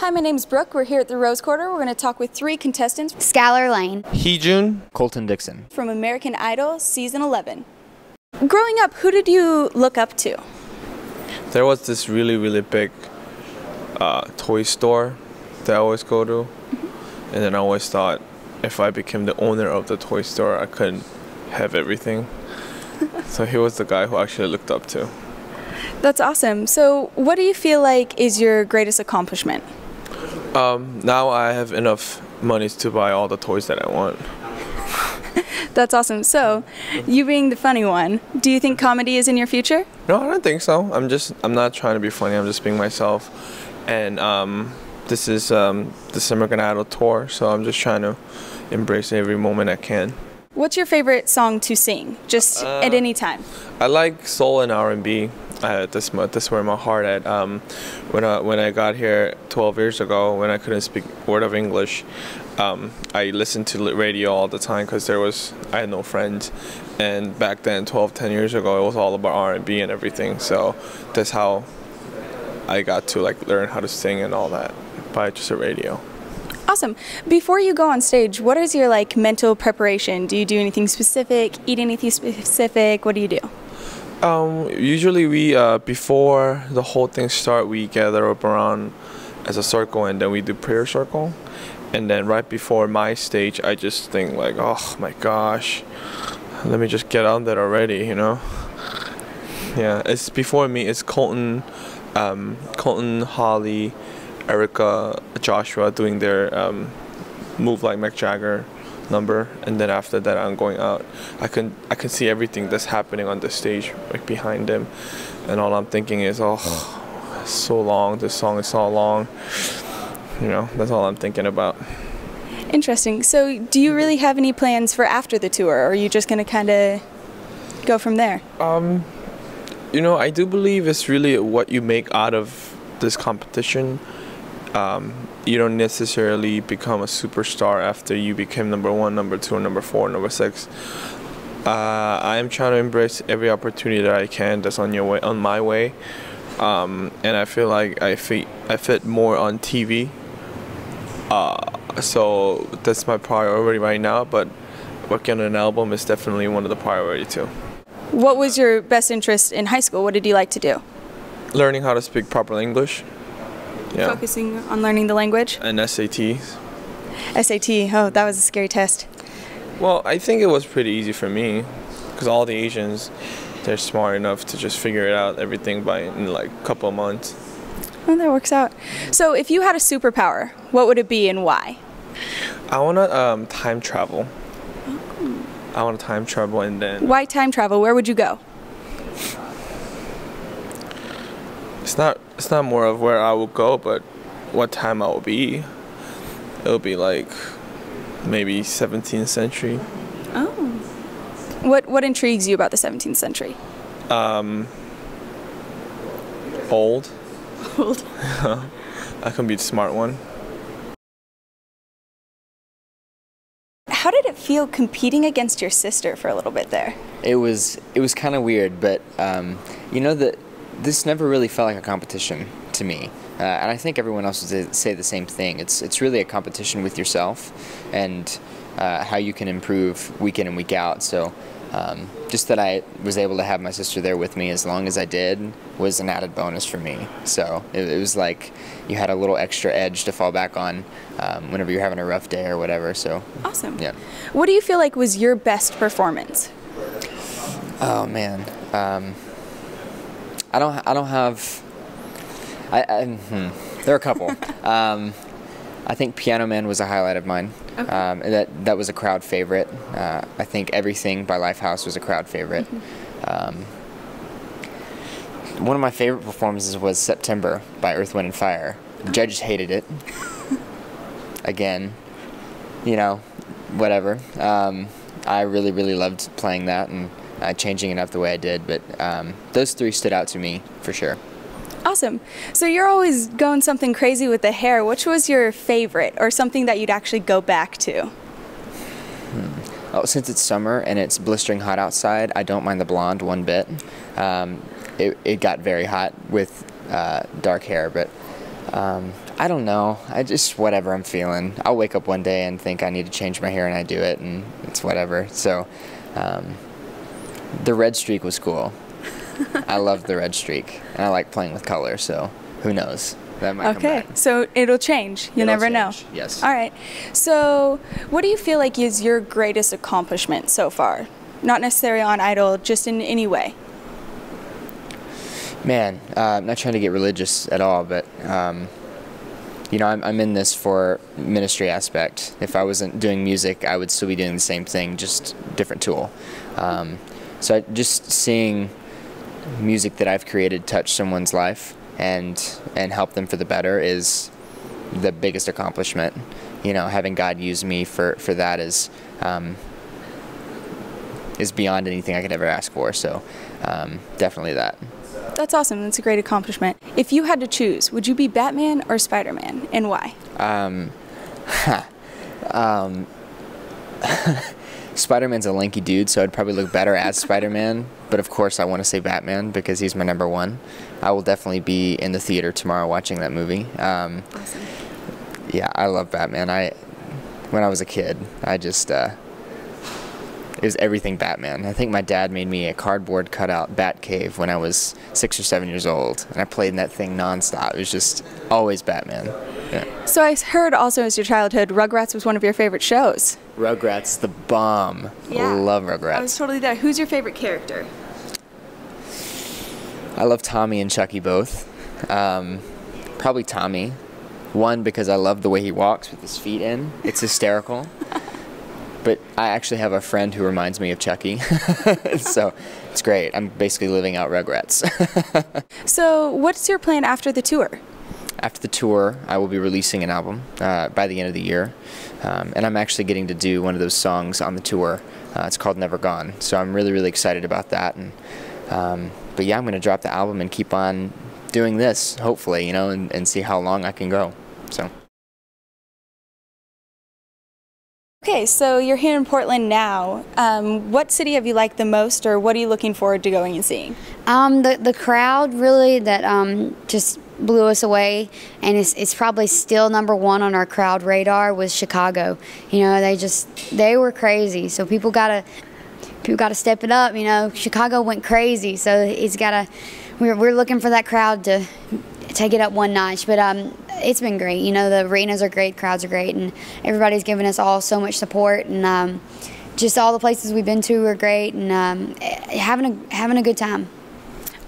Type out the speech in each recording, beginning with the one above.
Hi, my name's Brooke. We're here at the Rose Quarter. We're going to talk with 3 contestants. Skylar Laine. Heejun. Colton Dixon. From American Idol Season 11. Growing up, who did you look up to? There was this really big toy store that I always go to. And then I always thought if I became the owner of the toy store, I couldn't have everything. So he was the guy who I actually looked up to. That's awesome. So what do you feel like is your greatest accomplishment? Now I have enough money to buy all the toys that I want. That's awesome. So, you being the funny one, do you think comedy is in your future? No, I don't think so. I'm not trying to be funny. I'm just being myself. And this is this American Idol tour, so I'm just trying to embrace every moment I can. What's your favorite song to sing, just at any time? I like soul and R&B. That's where my heart at. When I got here 12 years ago, when I couldn't speak a word of English, I listened to radio all the time because I had no friends, and back then, 10 years ago, it was all about R&B and everything. So that's how I got to learn how to sing and all that by just the radio. Awesome. Before you go on stage, what is your mental preparation? Do you do anything specific? Eat anything specific? What do you do? Usually we before the whole thing start, we gather up around as a circle, and then we do prayer circle. And then right before my stage, I just think oh my gosh, let me just get on there already, you know. Yeah, it's before me. It's Colton, Holly, Erica, Joshua doing their Move Like Mick Jagger number, and then after that I'm going out. I can see everything that's happening on the stage behind them, and all I'm thinking is, oh, it's so long. This song is so long. You know, that's all I'm thinking about. Interesting. So, do you really have any plans for after the tour, or are you just gonna kind of go from there? You know, I do believe it's really what you make out of this competition. You don't necessarily become a superstar after you become number 1, number 2, number 4, number 6. I am trying to embrace every opportunity that I can that's on my way, and I feel like I fit more on TV. So that's my priority right now. But working on an album is definitely one of the priority too. What was your best interest in high school? What did you like to do? Learning how to speak proper English. Yeah. Focusing on learning the language? And SATs. SAT, oh, that was a scary test. Well, I think it was pretty easy for me, because all the Asians, they're smart enough to just figure it out everything in a couple of months. Well, that works out. So if you had a superpower, what would it be and why? I want to time travel. Oh. I want to time travel, and then... Why time travel? Where would you go? It's not more of where I will go, but what time I will be. It'll be maybe 17th century. Oh. What intrigues you about the 17th century? Old. Old. I can be the smart one. How did it feel competing against your sister for a little bit there? It was kind of weird, but you know that this never really felt like a competition to me, and I think everyone else would say the same thing. It's really a competition with yourself and how you can improve week in and week out. So just that I was able to have my sister there with me as long as I did was an added bonus for me. So it was like you had a little extra edge to fall back on whenever you're having a rough day or whatever. So awesome. Yeah. What do you feel like was your best performance? Oh man. I don't have. There are a couple. I think Piano Man was a highlight of mine. Okay. That was a crowd favorite. I think Everything by Lifehouse was a crowd favorite. Mm-hmm. One of my favorite performances was September by Earth, Wind and Fire. The judges hated it. Again, you know, whatever. I really loved playing that and changing it up the way I did, but those 3 stood out to me for sure. Awesome. So you're always going something crazy with the hair. Which was your favorite, or something that you'd actually go back to? Oh, since it's summer and it's blistering hot outside, I don't mind the blonde one bit. It got very hot with dark hair, but I don't know. I just, whatever I'm feeling. I'll wake up one day and think I need to change my hair, and I do it, and it's whatever. So, the red streak was cool. I loved the red streak, and I like playing with color, so who knows? That might come back. So it'll change. You'll never know. Yes. All right. So what do you feel like is your greatest accomplishment so far? Not necessarily on Idol, just in any way. Man, I'm not trying to get religious at all, but you know, I'm in this for ministry aspect. If I wasn't doing music, I would still be doing the same thing, just different tool. So just seeing music that I've created touch someone's life and help them for the better is the biggest accomplishment. You know, having God use me for that is beyond anything I could ever ask for. So definitely that. That's awesome. That's a great accomplishment. If you had to choose, would you be Batman or Spider-Man, and why? Spider-Man's a lanky dude, so I'd probably look better as Spider-Man, but of course I want to say Batman because he's my number one. I will definitely be in the theater tomorrow watching that movie. Awesome. Yeah, I love Batman. When I was a kid, it was everything Batman. I think my dad made me a cardboard cutout Batcave when I was 6 or 7 years old, and I played in that thing nonstop. It was just always Batman. Yeah. So I heard also as your childhood, Rugrats was one of your favorite shows. Rugrats, the bomb. Yeah. Love Rugrats. I was totally there. Who's your favorite character? I love Tommy and Chucky both. Probably Tommy. One, because I love the way he walks with his feet in. It's hysterical. But I actually have a friend who reminds me of Chucky. So it's great. I'm basically living out Rugrats. So what's your plan after the tour? After the tour, I will be releasing an album by the end of the year. And I'm actually getting to do one of those songs on the tour. It's called Never Gone. So I'm really, really excited about that. And but yeah, I'm going to drop the album and keep on doing this, hopefully, you know, and see how long I can go. So. Okay, so you're here in Portland now. What city have you liked the most, or what are you looking forward to going and seeing? The crowd really that just blew us away, and it's probably still number one on our crowd radar was Chicago. You know, they were crazy. So people gotta step it up. You know, Chicago went crazy, so we're looking for that crowd to take it up one notch. But it's been great. You know, the arenas are great, crowds are great, and everybody's given us all so much support, and just all the places we've been to are great, and having a good time.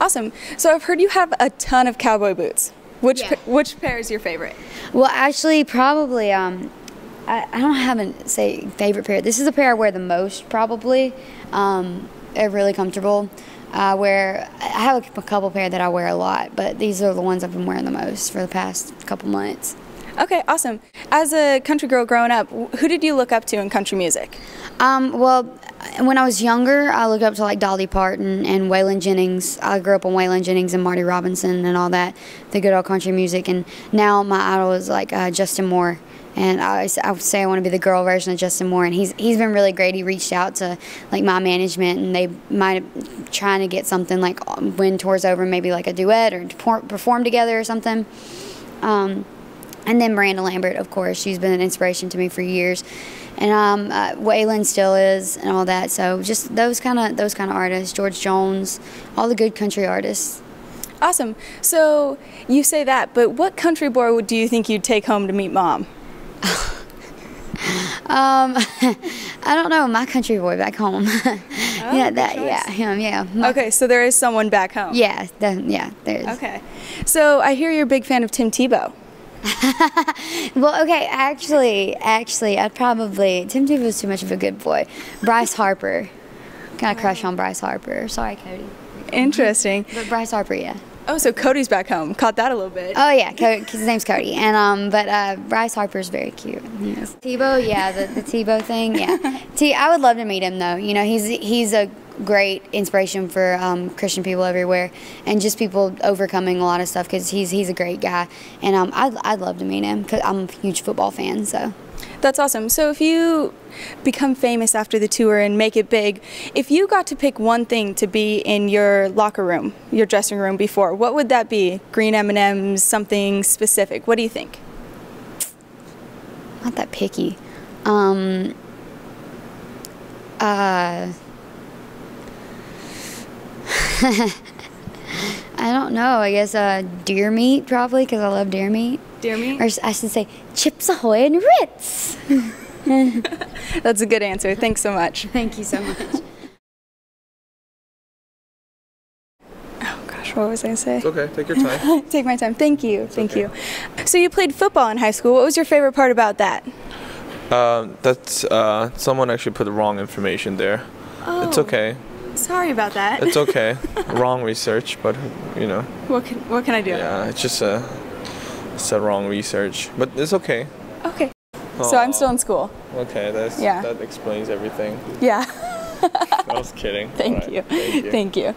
Awesome. So I've heard you have a ton of cowboy boots. Which pair is your favorite? Well, actually, probably I don't have a favorite pair. This is the pair I wear the most, probably. They're really comfortable. I have a couple pair that I wear a lot, but these are the ones I've been wearing the most for the past couple months. Okay, awesome. As a country girl growing up, who did you look up to in country music? Well, when I was younger, I looked up to like Dolly Parton and Waylon Jennings. I grew up on Waylon Jennings and Marty Robinson and all that, the good old country music. And now my idol is like Justin Moore. And I would say I want to be the girl version of Justin Moore, and he's been really great. He reached out to like my management, and they might trying to get something like when tour's over, maybe like a duet or perform together or something. And then Miranda Lambert, of course, she's been an inspiration to me for years, and Waylon still is, and all that. So just those kind of artists, George Jones, all the good country artists. Awesome. So you say that, but what country boy do you think you'd take home to meet Mom? I don't know, my country boy back home. Him, yeah. Okay, so there is someone back home. Yeah, there is. Okay, so I hear you're a big fan of Tim Tebow. Well, okay, actually, I'd probably, Tim Tebow's too much of a good boy. Bryce Harper, kind of crush on Bryce Harper. Sorry, Cody. Interesting. But Bryce Harper, yeah. Oh, so Cody's back home. Caught that a little bit. Oh yeah, his name's Cody, and but Bryce Harper's very cute. Yes. Tebow, yeah, the Tebow thing, yeah. I would love to meet him though. You know, he's a great inspiration for Christian people everywhere, and just people overcoming a lot of stuff, because he's a great guy, and I'd love to meet him because I'm a huge football fan. So That's awesome. So if you become famous after the tour and make it big, if you got to pick one thing to be in your locker room, your dressing room before, what would that be? Green M&Ms, something specific. What do you think? Not that picky. I don't know. I guess deer meat probably, because I love deer meat. Deer meat? Or I should say Chips Ahoy and Ritz. That's a good answer. Thanks so much. Thank you so much. Oh gosh, what was I going to say? It's okay. Take your time. Take my time. Thank you. Thank okay. you. So you played football in high school. What was your favorite part about that? That's someone actually put the wrong information there. Oh, it's okay. Sorry about that. It's okay. Wrong research, but you know. What can I do? Yeah, it's just a wrong research, but it's okay. Okay. So I'm still in school. Okay, that explains everything. Yeah. I was kidding. Thank you. Thank you. Thank you.